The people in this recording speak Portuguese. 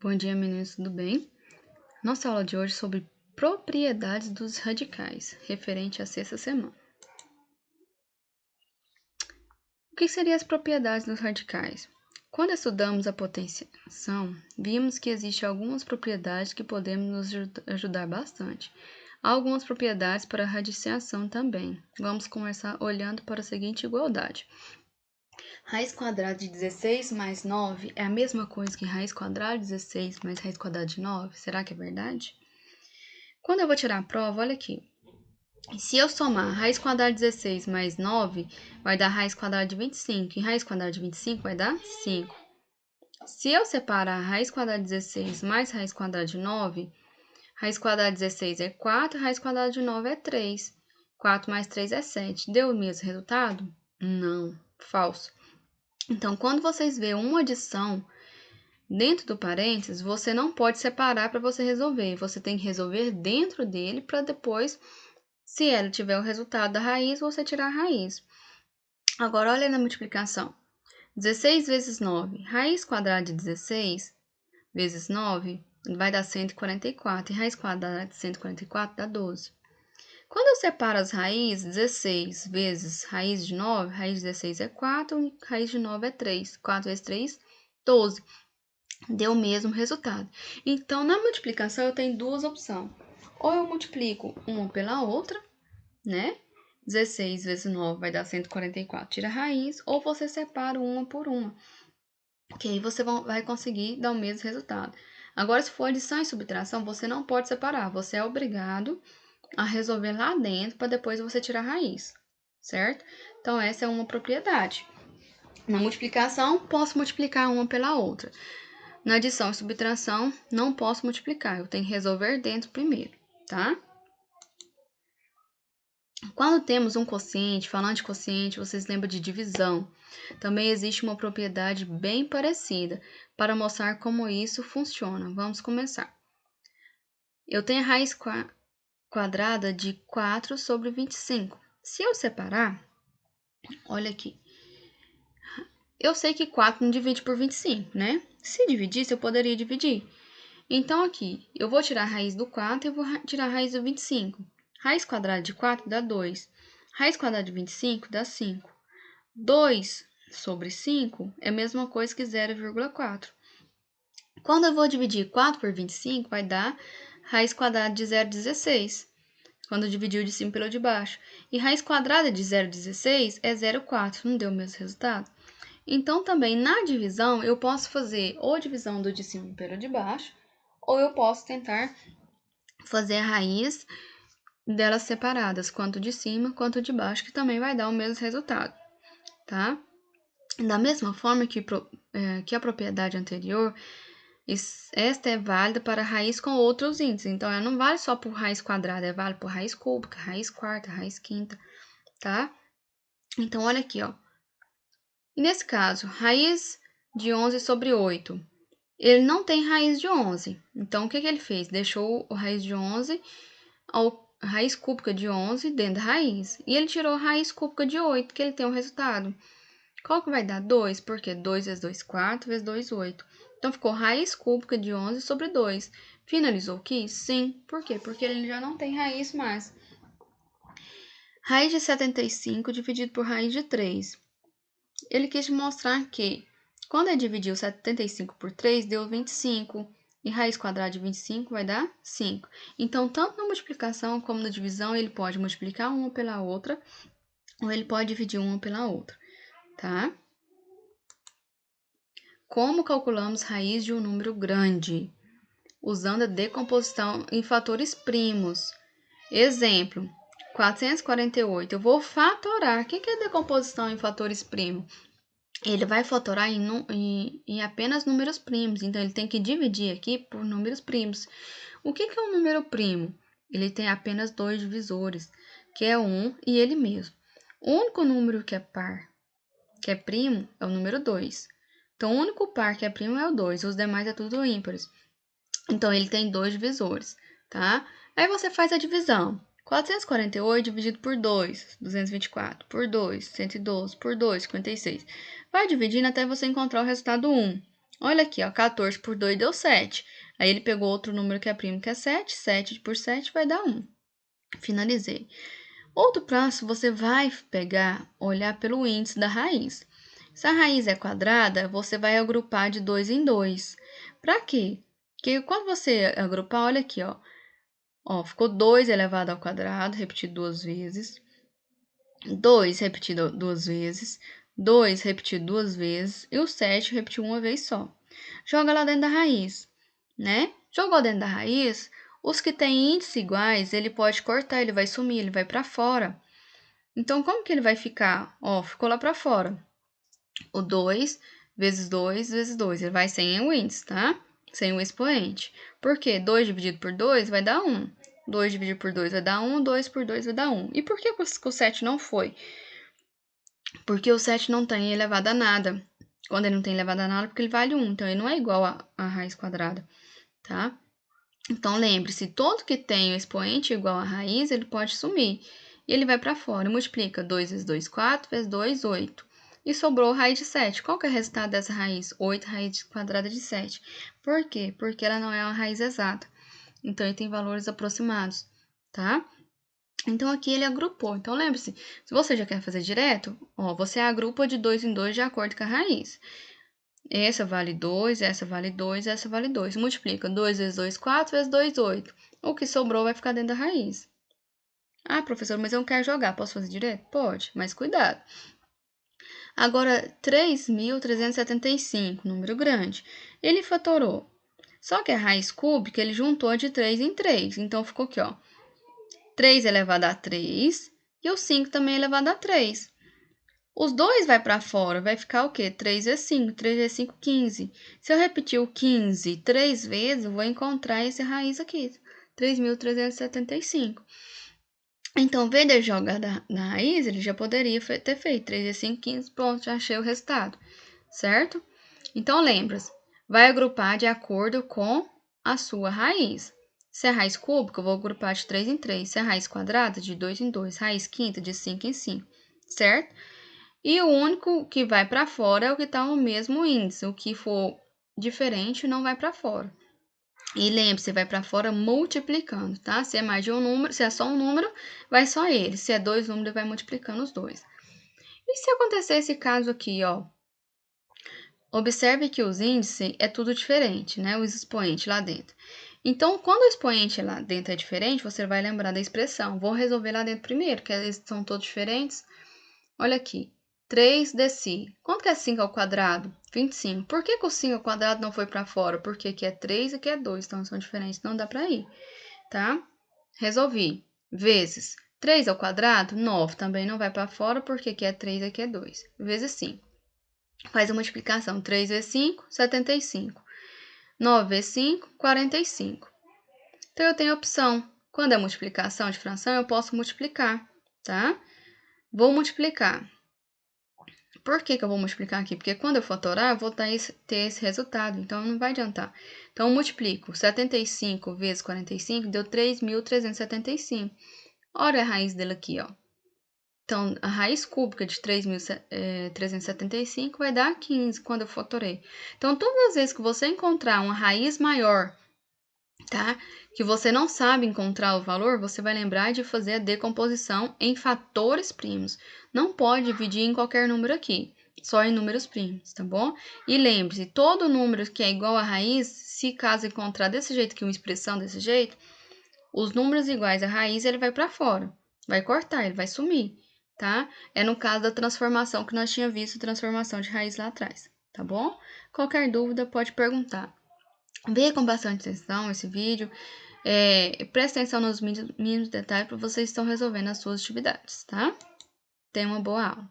Bom dia, meninos, tudo bem? Nossa aula de hoje é sobre propriedades dos radicais, referente à sexta semana. O que seriam as propriedades dos radicais? Quando estudamos a potenciação, vimos que existem algumas propriedades que podemos nos ajudar bastante. Há algumas propriedades para a radiciação também. Vamos começar olhando para a seguinte igualdade. Raiz quadrada de 16 mais 9 é a mesma coisa que raiz quadrada de 16 mais raiz quadrada de 9? Será que é verdade? Quando eu vou tirar a prova, olha aqui. Se eu somar raiz quadrada de 16 mais 9, vai dar raiz quadrada de 25. E raiz quadrada de 25 vai dar 5. Se eu separar raiz quadrada de 16 mais raiz quadrada de 9, raiz quadrada de 16 é 4, raiz quadrada de 9 é 3. 4 mais 3 é 7. Deu o mesmo resultado? Não, falso. Então, quando vocês veem uma adição dentro do parênteses, você não pode separar para você resolver. Você tem que resolver dentro dele para depois, se ele tiver o resultado da raiz, você tirar a raiz. Agora, olha na multiplicação. 16 vezes 9. Raiz quadrada de 16 vezes 9 vai dar 144. E raiz quadrada de 144 dá 12. Quando eu separo as raízes, 16 vezes raiz de 9, raiz de 16 é 4, e raiz de 9 é 3. 4 vezes 3, 12. Deu o mesmo resultado. Então, na multiplicação, eu tenho duas opções. Ou eu multiplico uma pela outra, né? 16 vezes 9 vai dar 144, tira a raiz, ou você separa uma por uma. Que aí você vai conseguir dar o mesmo resultado. Agora, se for adição e subtração, você não pode separar. Você é obrigado a resolver lá dentro para depois você tirar a raiz, certo? Então, essa é uma propriedade. Na multiplicação, posso multiplicar uma pela outra. Na adição e subtração, não posso multiplicar, eu tenho que resolver dentro primeiro, tá? Quando temos um quociente, falando de quociente, vocês lembram de divisão. Também existe uma propriedade bem parecida para mostrar como isso funciona. Vamos começar. Eu tenho a raiz quadrada de 4 sobre 25. Se eu separar, olha aqui. Eu sei que 4 não divide por 25, né? Se dividisse, eu poderia dividir. Então, aqui, eu vou tirar a raiz do 4 e vou tirar a raiz do 25. Raiz quadrada de 4 dá 2. Raiz quadrada de 25 dá 5. 2 sobre 5 é a mesma coisa que 0,4. Quando eu vou dividir 4 por 25, vai dar raiz quadrada de 0,16. Quando eu dividir o de cima pelo de baixo. E raiz quadrada de 0,16 é 0,4. Não deu o mesmo resultado? Então, também na divisão, eu posso fazer ou divisão do de cima pelo de baixo, ou eu posso tentar fazer a raiz delas separadas, quanto de cima quanto de baixo, que também vai dar o mesmo resultado, tá? Da mesma forma que a propriedade anterior, esta é válida para raiz com outros índices. Então, ela não vale só por raiz quadrada, é válida por raiz cúbica, raiz quarta, raiz quinta, tá? Então, olha aqui, ó. E nesse caso, raiz de 11 sobre 8. Ele não tem raiz de 11. Então, o que ele fez? Deixou a raiz de 11, a raiz cúbica de 11 dentro da raiz. E ele tirou a raiz cúbica de 8, que ele tem um resultado. Qual que vai dar? 2, porque 2 vezes 2, 4, vezes 2, 8. Então, ficou raiz cúbica de 11 sobre 2. Finalizou aqui? Sim. Por quê? Porque ele já não tem raiz mais. Raiz de 75 dividido por raiz de 3. Ele quis mostrar que, quando ele dividiu 75 por 3, deu 25. E raiz quadrada de 25 vai dar 5. Então, tanto na multiplicação como na divisão, ele pode multiplicar uma pela outra, ou ele pode dividir uma pela outra, tá? Como calculamos raiz de um número grande? Usando a decomposição em fatores primos. Exemplo, 448. Eu vou fatorar. O que é decomposição em fatores primos? Ele vai fatorar em apenas números primos. Então, ele tem que dividir aqui por números primos. O que é um número primo? Ele tem apenas dois divisores, que é 1 e ele mesmo. O único número que é par, que é primo, é o número 2. Então, o único par que é primo é o 2, os demais é tudo ímpares. Então, ele tem dois divisores, tá? Aí você faz a divisão. 448 dividido por 2, 224, por 2, 112, por 2, 56. Vai dividindo até você encontrar o resultado 1. Olha aqui, ó, 14 por 2 deu 7. Aí ele pegou outro número que é primo, que é 7. 7 por 7 vai dar 1. Finalizei. Outro passo, você vai pegar, olhar pelo índice da raiz. Se a raiz é quadrada, você vai agrupar de 2 em 2. Para quê? Porque quando você agrupar, olha aqui, ó. Ó, ficou 2 elevado ao quadrado, repetido 2 vezes. 2 repetido 2 vezes. 2 repetido 2 vezes. E o 7 repetiu uma vez só. Joga lá dentro da raiz, né? Jogou dentro da raiz, os que têm índices iguais, ele pode cortar, ele vai sumir, ele vai para fora. Então, como que ele vai ficar? Ó, ficou lá para fora. O 2 vezes 2 vezes 2. Ele vai sem o índice, tá? Sem o expoente. Por quê? 2 dividido por 2 vai dar 1. 2 dividido por 2 vai dar 1. 2 por 2 vai dar 1. E por que o 7 não foi? Porque o 7 não tem elevado a nada. Quando ele não tem elevado a nada, porque ele vale 1. Então, ele não é igual a raiz quadrada, tá? Então, lembre-se, todo que tem o expoente igual a raiz, ele pode sumir. E ele vai para fora. Multiplica 2 vezes 2, 4, vezes 2, 8. E sobrou raiz de 7. Qual que é o resultado dessa raiz? 8 raiz quadrada de 7. Por quê? Porque ela não é uma raiz exata. Então, ele tem valores aproximados, tá? Então, aqui ele agrupou. Então, lembre-se, se você já quer fazer direto, ó, você agrupa de 2 em 2 de acordo com a raiz. Essa vale 2, essa vale 2, essa vale 2. Multiplica 2 vezes 2, 4, vezes 2, 8. O que sobrou vai ficar dentro da raiz. Ah, professor, mas eu não quero jogar. Posso fazer direto? Pode, mas cuidado. Agora, 3.375, número grande. Ele fatorou. Só que a raiz cúbica, ele juntou de 3 em 3. Então, ficou aqui, ó. 3 elevado a 3 e o 5 também elevado a 3. Os dois vai para fora, vai ficar o quê? 3 vezes 5, 3 vezes 5, 15. Se eu repetir o 15 3 vezes, eu vou encontrar esse raiz aqui, 3.375. Então, em vez de jogar na raiz, ele já poderia ter feito 3 vezes 5, 15, pronto, já achei o resultado, certo? Então, lembra-se, vai agrupar de acordo com a sua raiz. Se é raiz cúbica, eu vou agrupar de 3 em 3. Se é raiz quadrada, de 2 em 2. Raiz quinta, de 5 em 5, certo? E o único que vai para fora é o que está no mesmo índice. O que for diferente não vai para fora. E lembre-se, vai para fora multiplicando, tá? Se é mais de um número, se é só um número, vai só ele. Se é dois números, vai multiplicando os dois. E se acontecer esse caso aqui, ó? Observe que os índices é tudo diferente, né? Os expoentes lá dentro. Então, quando o expoente lá dentro é diferente, você vai lembrar da expressão. Vou resolver lá dentro primeiro, que eles são todos diferentes. Olha aqui. 3dc. Quanto que é 5 ao quadrado? 25. Por que o 5 ao quadrado não foi para fora? Porque aqui é 3 e aqui é 2. Então, são diferentes. Não dá para ir, tá? Resolvi. Vezes 3 ao quadrado, 9. Também não vai para fora, porque aqui é 3 e aqui é 2. Vezes 5. Faz a multiplicação. 3 vezes 5, 75. 9 vezes 5, 45. Então, eu tenho a opção. Quando é multiplicação de fração, eu posso multiplicar, tá? Vou multiplicar. Por que eu vou multiplicar aqui? Porque quando eu fatorar, eu vou ter esse resultado, então não vai adiantar. Então, eu multiplico 75 vezes 45, deu 3.375. Olha a raiz dele aqui, ó. Então, a raiz cúbica de 3.375 vai dar 15 quando eu fatorei. Então, todas as vezes que você encontrar uma raiz maior, tá? Que você não sabe encontrar o valor, você vai lembrar de fazer a decomposição em fatores primos. Não pode dividir em qualquer número aqui, só em números primos, tá bom? E lembre-se, todo número que é igual à raiz, se caso encontrar desse jeito aqui, uma expressão desse jeito, os números iguais à raiz, ele vai para fora, vai cortar, ele vai sumir, tá? É no caso da transformação que nós tínhamos visto, transformação de raiz lá atrás, tá bom? Qualquer dúvida, pode perguntar. Veja com bastante atenção esse vídeo, preste atenção nos mínimos detalhes para vocês estão resolvendo as suas atividades, tá? Tenha uma boa aula.